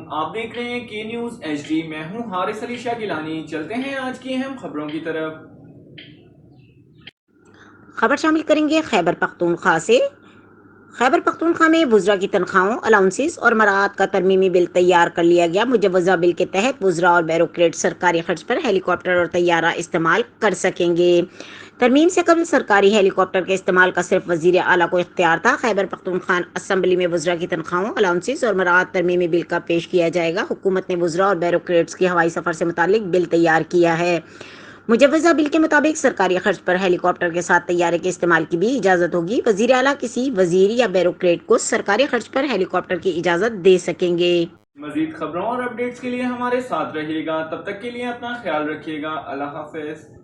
آپ دیکھ رہے ہیں کے نیوز ایچ ڈی۔ میں ہوں حارث علی شاہ گیلانی۔ چلتے ہیں آج کی اہم خبروں کی طرف۔ خبر شامل کریں گے خیبر پختونخوا سے۔ خیبر پختونخوا میں وزراء کی تنخواہوں، الاؤنسز اور مراعات کا ترمیمی بل تیار کر لیا گیا۔ مجوزہ بل کے تحت وزراء اور بیوروکریٹ سرکاری خرچ پر ہیلی کاپٹر اور طیارہ استعمال کر سکیں گے۔ ترمیم سے قبل سرکاری ہیلی کاپٹر کے استعمال کا صرف وزیر اعلیٰ کو اختیار تھا۔ خیبر پختونخوا اسمبلی میں وزراء کی تنخواہوں، الاؤنسز اور مراعات ترمیمی بل کا پیش کیا جائے گا۔ حکومت نے وزراء اور بیوروکریٹس کی ہوائی سفر سے متعلق بل تیار کیا ہے۔ مجوزہ بل کے مطابق سرکاری خرچ پر ہیلی کاپٹر کے ساتھ طیارے کے استعمال کی بھی اجازت ہوگی۔ وزیر اعلیٰ کسی وزیر یا بیوروکریٹ کو سرکاری خرچ پر ہیلی کاپٹر کی اجازت دے سکیں گے۔ مزید خبروں اور اپڈیٹس کے لیے ہمارے ساتھ رہیے گا۔ تب تک کے لیے اپنا خیال رکھیے گا۔ اللہ حافظ۔